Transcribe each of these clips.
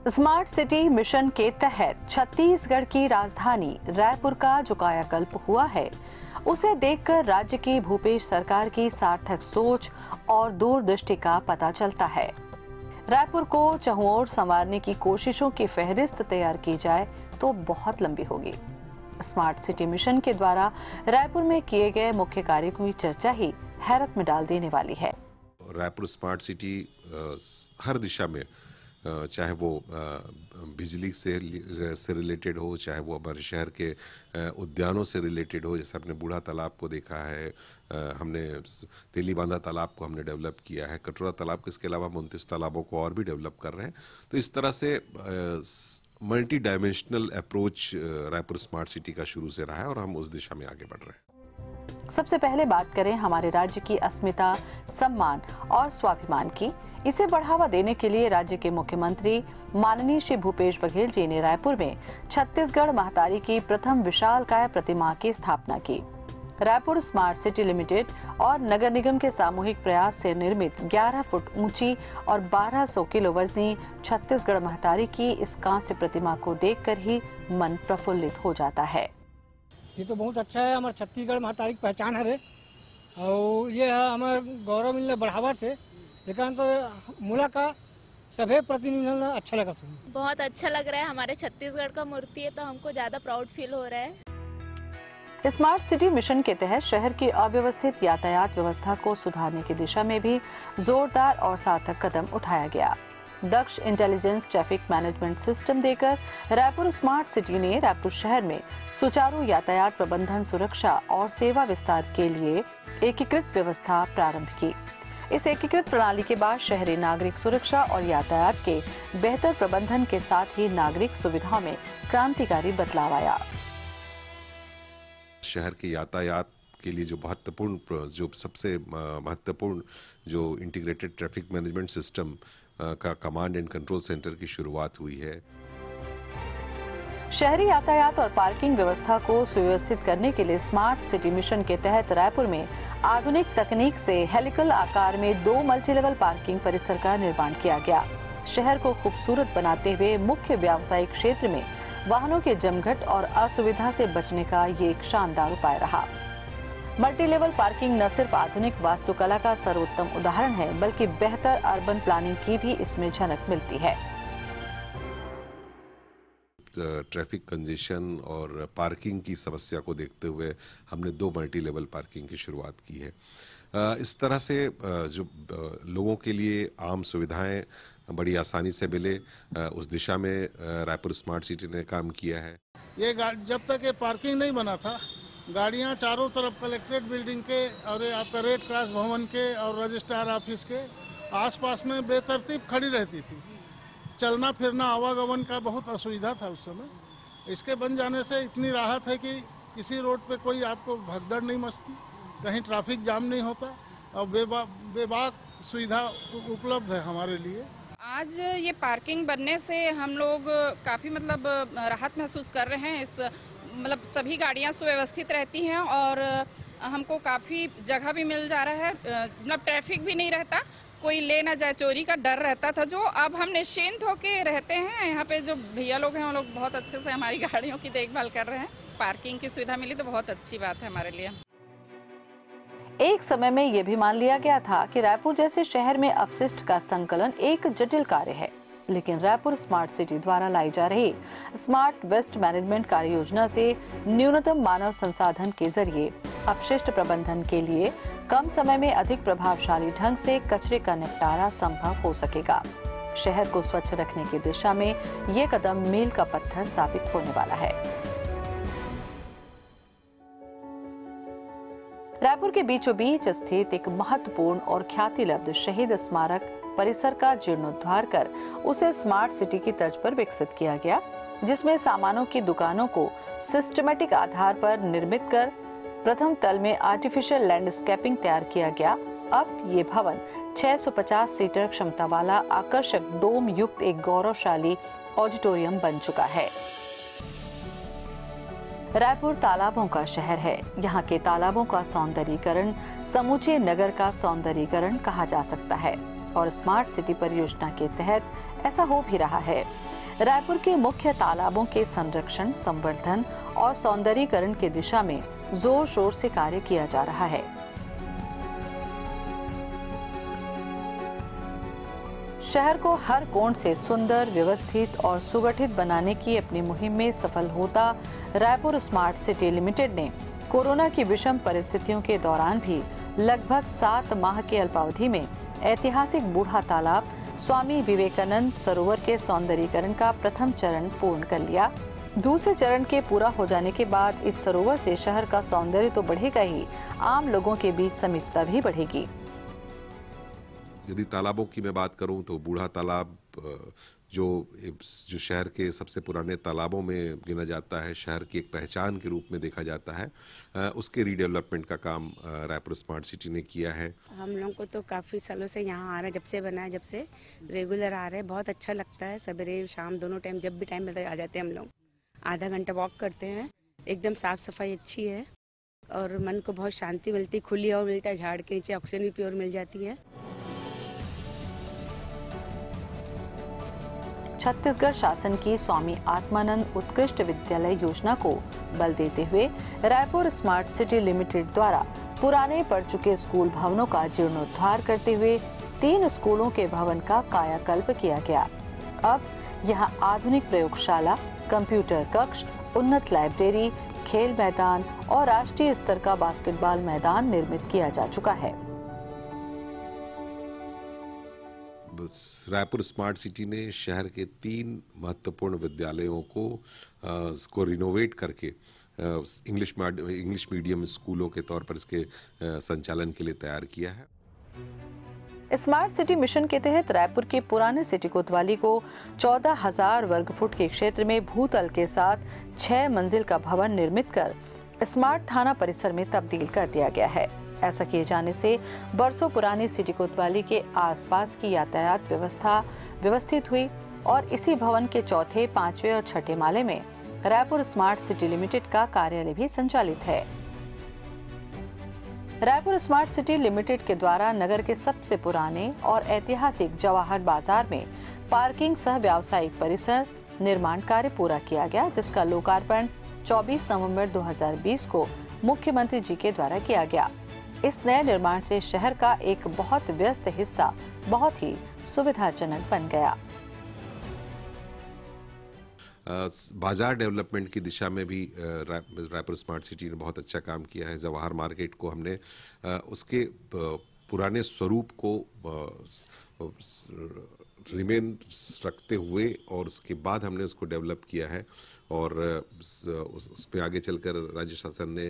Smart city mission के तहत छत्तीसगढ़ की राजधानी रायपुर का जो कायाकल्प हुआ है, उसे देखकर राज्य की भूपेश सरकार की सार्थक सोच और दूरदृष्टि का पता चलता है। रायपुर को चहुंओर संवारने की कोशिशों की फहरिस्त तैयार की जाए तो बहुत लंबी होगी। स्मार्ट सिटी मिशन के द्वारा रायपुर में किए गए मुख्य कार्यों की चर्चा ही हैरत में डाल देने वाली है। रायपुर स्मार्ट सिटी हर दिशा में, चाहे वो बिजली से रिलेटेड हो, चाहे वो हमारे शहर के उद्यानों से रिलेटेड हो। जैसे हमने बूढ़ा तालाब को देखा है, हमने तेलीबांधा तालाब को हमने डेवलप किया है, कटोरा तालाब को, इसके अलावा हम 29 तालाबों को और भी डेवलप कर रहे हैं। तो इस तरह से multi dimensional approach Raipur smart city का शुरू से रहा है और हम उस दिशा में आगे बढ़ रहे हैं। सबसे पहले बात करें हमारे राज्य की अस्मिता, सम्मान और स्वाभिमान की। इसे बढ़ावा देने के लिए राज्य के मुख्यमंत्री माननीय श्री भूपेश बघेल जी ने रायपुर में छत्तीसगढ़ महतारी की प्रथम विशालकाय प्रतिमा की स्थापना की। रायपुर स्मार्ट सिटी लिमिटेड और नगर निगम के सामूहिक प्रयास से निर्मित 11 फुट ऊंची और 1200 किलो वजनी छत्तीसगढ़ महतारी की इस कांस्य प्रतिमा को देखकर ही मन प्रफुल्लित हो जाता है। ये तो बहुत अच्छा है, हमारे छत्तीसगढ़ महतारी की पहचान है रे, और ये हमारे गौरव मिलने बढ़ावा थे। लेकिन तो मुलाकात सभी प्रतिनिधियों अच्छा लगा। बहुत अच्छा लग रहा है, हमारे छत्तीसगढ़ का मूर्ति है तो हमको ज्यादा प्राउड फील हो रहा है। स्मार्ट सिटी मिशन के तहत शहर की अव्यवस्थित यातायात व्यवस्था को सुधारने की दिशा में भी जोरदार और सार्थक कदम उठाया गया। दक्ष इंटेलिजेंस ट्रैफिक मैनेजमेंट सिस्टम देकर रायपुर स्मार्ट सिटी ने रायपुर शहर में सुचारू यातायात प्रबंधन, सुरक्षा और सेवा विस्तार के लिए एकीकृत व्यवस्था प्रारंभ की। इस एकीकृत प्रणाली के बाद शहरी नागरिक सुरक्षा और यातायात के बेहतर प्रबंधन के साथ ही नागरिक सुविधाओं में क्रांतिकारी बदलाव आया। शहर के यातायात के लिए जो सबसे महत्वपूर्ण जो इंटीग्रेटेड ट्रैफिक मैनेजमेंट सिस्टम का कमांड एंड कंट्रोल सेंटर की शुरुआत हुई है। शहरी यातायात और पार्किंग व्यवस्था को सुव्यवस्थित करने के लिए स्मार्ट सिटी मिशन के तहत रायपुर में आधुनिक तकनीक से हेलिकल आकार में 2 मल्टी लेवल पार्किंग परिसर का निर्माण किया गया। शहर को खूबसूरत बनाते हुए मुख्य व्यावसायिक क्षेत्र में वाहनों के जमघट और असुविधा से बचने का ये एक शानदार उपाय रहा। मल्टी लेवल पार्किंग न सिर्फ आधुनिक वास्तुकला का सर्वोत्तम उदाहरण है, बल्कि बेहतर अर्बन प्लानिंग की भी इसमें झलक मिलती है। ट्रैफिक कंजेशन और पार्किंग की समस्या को देखते हुए हमने 2 मल्टी लेवल पार्किंग की शुरुआत की है। इस तरह से जो लोगों के लिए आम सुविधाएं बड़ी आसानी से मिले, उस दिशा में रायपुर स्मार्ट सिटी ने काम किया है। ये जब तक ये पार्किंग नहीं बना था, गाड़ियां चारों तरफ कलेक्ट्रेट बिल्डिंग के और आपका रेड क्रॉस भवन के और रजिस्ट्रार ऑफिस के आसपास में बेतरतीब खड़ी रहती थी। चलना फिरना, आवागमन का बहुत असुविधा था उस समय। इसके बन जाने से इतनी राहत है कि किसी रोड पे कोई आपको भगदड़ नहीं मचती, कहीं ट्रैफिक जाम नहीं होता और बेबाक सुविधा उपलब्ध है हमारे लिए। आज ये पार्किंग बनने से हम लोग काफ़ी राहत महसूस कर रहे हैं। इस सभी गाड़ियाँ सुव्यवस्थित रहती हैं और हमको काफ़ी जगह भी मिल जा रहा है। ट्रैफिक भी नहीं रहता, कोई ले ना जाए, चोरी का डर रहता था जो अब हम निश्चिंत होके रहते हैं। यहाँ पे जो भैया लोग हैं वो लोग बहुत अच्छे से हमारी गाड़ियों की देखभाल कर रहे हैं। पार्किंग की सुविधा मिली तो बहुत अच्छी बात है हमारे लिए। एक समय में यह भी मान लिया गया था कि रायपुर जैसे शहर में अपशिष्ट का संकलन एक जटिल कार्य है, लेकिन रायपुर स्मार्ट सिटी द्वारा लाई जा रही स्मार्ट वेस्ट मैनेजमेंट कार्य योजना से न्यूनतम मानव संसाधन के जरिए अपशिष्ट प्रबंधन के लिए कम समय में अधिक प्रभावशाली ढंग से कचरे का निपटारा संभव हो सकेगा। शहर को स्वच्छ रखने की दिशा में ये कदम मील का पत्थर साबित होने वाला है। रायपुर के बीचों बीच स्थित एक महत्वपूर्ण और ख्याति लब्ध शहीद स्मारक परिसर का जीर्णोद्धार कर उसे स्मार्ट सिटी की तर्ज पर विकसित किया गया, जिसमें सामानों की दुकानों को सिस्टमैटिक आधार पर निर्मित कर प्रथम तल में आर्टिफिशियल लैंडस्केपिंग तैयार किया गया। अब ये भवन 650 सीटर क्षमता वाला आकर्षक डोम युक्त एक गौरवशाली ऑडिटोरियम बन चुका है। रायपुर तालाबों का शहर है। यहाँ के तालाबों का सौंदर्यीकरण समूचे नगर का सौंदर्यीकरण कहा जा सकता है। और स्मार्ट सिटी परियोजना के तहत ऐसा हो भी रहा है। रायपुर के मुख्य तालाबों के संरक्षण, संवर्धन और सौंदर्यीकरण की दिशा में जोर शोर से कार्य किया जा रहा है। शहर को हर कोण से सुंदर, व्यवस्थित और सुगठित बनाने की अपनी मुहिम में सफल होता रायपुर स्मार्ट सिटी लिमिटेड ने कोरोना की विषम परिस्थितियों के दौरान भी लगभग 7 माह की अल्पावधि में ऐतिहासिक बूढ़ा तालाब स्वामी विवेकानंद सरोवर के सौंदर्यीकरण का प्रथम चरण पूर्ण कर लिया। दूसरे चरण के पूरा हो जाने के बाद इस सरोवर से शहर का सौंदर्य तो बढ़ेगा ही, आम लोगों के बीच समीपता भी बढ़ेगी। यदि तालाबों की मैं बात करूं तो बूढ़ा तालाब जो शहर के सबसे पुराने तालाबों में गिना जाता है, शहर की एक पहचान के रूप में देखा जाता है, उसके रीडेवलपमेंट का काम रायपुर स्मार्ट सिटी ने किया है। हम लोग को तो काफ़ी सालों से यहाँ आ रहे हैं, जब से बना है, जब से रेगुलर आ रहे हैं। बहुत अच्छा लगता है, सवेरे शाम दोनों टाइम, जब भी टाइम मिलता है आ जाते हैं हम लोग। आधा घंटा वॉक करते हैं, एकदम साफ़ सफाई अच्छी है और मन को बहुत शांति मिलती, खुली हवा मिलता है, झाड़ के नीचे ऑक्सीजन भी प्योर मिल जाती है। छत्तीसगढ़ शासन की स्वामी आत्मानंद उत्कृष्ट विद्यालय योजना को बल देते हुए रायपुर स्मार्ट सिटी लिमिटेड द्वारा पुराने पड़ चुके स्कूल भवनों का जीर्णोद्धार करते हुए 3 स्कूलों के भवन का कायाकल्प किया गया। अब यहां आधुनिक प्रयोगशाला, कंप्यूटर कक्ष, उन्नत लाइब्रेरी, खेल मैदान और राष्ट्रीय स्तर का बास्केटबॉल मैदान निर्मित किया जा चुका है। रायपुर स्मार्ट सिटी ने शहर के 3 महत्वपूर्ण विद्यालयों को रिनोवेट करके इंग्लिश मीडियम स्कूलों के तौर पर इसके संचालन के लिए तैयार किया है। स्मार्ट सिटी मिशन के तहत रायपुर के पुराने सिटी कोतवाली को 14,000 वर्ग फुट के क्षेत्र में भूतल के साथ 6 मंजिल का भवन निर्मित कर स्मार्ट थाना परिसर में तब्दील कर दिया गया है। ऐसा किए जाने से बरसों पुरानी सिटी कोतवाली के आसपास की यातायात व्यवस्था व्यवस्थित हुई और इसी भवन के 4थे, 5वें और 6ठे माले में रायपुर स्मार्ट सिटी लिमिटेड का कार्यालय भी संचालित है। रायपुर स्मार्ट सिटी लिमिटेड के द्वारा नगर के सबसे पुराने और ऐतिहासिक जवाहर बाजार में पार्किंग सह व्यावसायिक परिसर निर्माण कार्य पूरा किया गया, जिसका लोकार्पण 24 नवंबर 2020 को मुख्यमंत्री जी के द्वारा किया गया। इस नए निर्माण से शहर का एक बहुत व्यस्त हिस्सा बहुत ही सुविधाजनक बन गया। बाजार डेवलपमेंट की दिशा में भी रायपुर स्मार्ट सिटी ने बहुत अच्छा काम किया है। जवाहर मार्केट को हमने उसके पुराने स्वरूप को रिमेन रखते हुए और उसके बाद हमने उसको डेवलप किया है और उसमें आगे चलकर राज्य शासन ने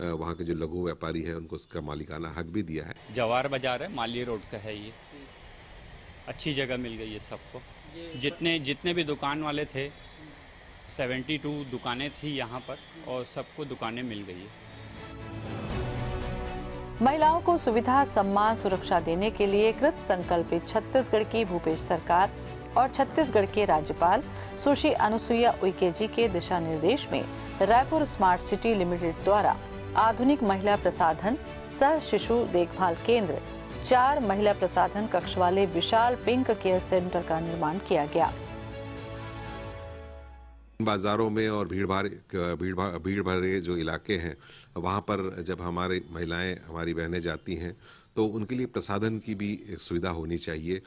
वहाँ के जो लघु व्यापारी हैं उनको उसका मालिकाना हक भी दिया है। जवाहर बाजार है, माली रोड का है, ये अच्छी जगह मिल गई है सबको। जितने भी दुकान वाले थे, 72 दुकानें थी यहाँ पर और सबको दुकानें मिल गई है। महिलाओं को सुविधा, सम्मान, सुरक्षा देने के लिए कृत संकल्पित छत्तीसगढ़ की भूपेश सरकार और छत्तीसगढ़ के राज्यपाल सुश्री अनुसुईया उइके जी के दिशा निर्देश में रायपुर स्मार्ट सिटी लिमिटेड द्वारा आधुनिक महिला प्रसाधन सह शिशु देखभाल केंद्र, 4 महिला प्रसाधन कक्ष वाले विशाल पिंक केयर सेंटर का निर्माण किया गया। बाजारों में और भीड़ भरे जो इलाके हैं वहाँ पर जब हमारी महिलाएं, हमारी बहनें जाती हैं तो उनके लिए प्रसाधन की भी एक सुविधा होनी चाहिए।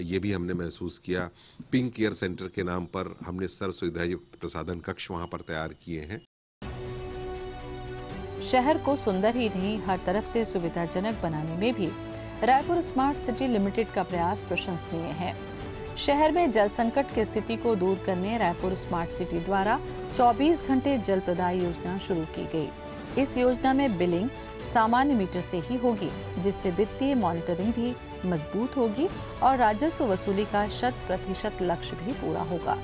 ये भी हमने महसूस किया। पिंक केयर सेंटर के नाम पर हमने सर्व सुविधा युक्त प्रसाधन कक्ष वहाँ पर तैयार किए हैं। शहर को सुंदर ही नहीं, हर तरफ से सुविधाजनक बनाने में भी रायपुर स्मार्ट सिटी लिमिटेड का प्रयास प्रशंसनीय है। शहर में जल संकट की स्थिति को दूर करने रायपुर स्मार्ट सिटी द्वारा 24 घंटे जल प्रदाय योजना शुरू की गई। इस योजना में बिलिंग सामान्य मीटर से ही होगी, जिससे वित्तीय मॉनिटरिंग भी मजबूत होगी और राजस्व वसूली का 100% लक्ष्य भी पूरा होगा।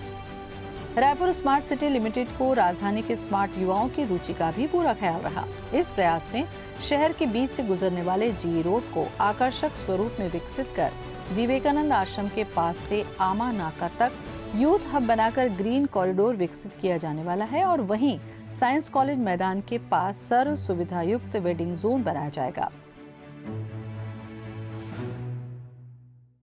रायपुर स्मार्ट सिटी लिमिटेड को राजधानी के स्मार्ट युवाओं की रुचि का भी पूरा ख्याल रहा। इस प्रयास में शहर के बीच से गुजरने वाले जी रोड को आकर्षक स्वरूप में विकसित कर विवेकानंद आश्रम के पास से आमा नाका तक यूथ हब बनाकर ग्रीन कॉरिडोर विकसित किया जाने वाला है और वहीं साइंस कॉलेज मैदान के पास सर्व सुविधा युक्त वेडिंग जोन बनाया जाएगा।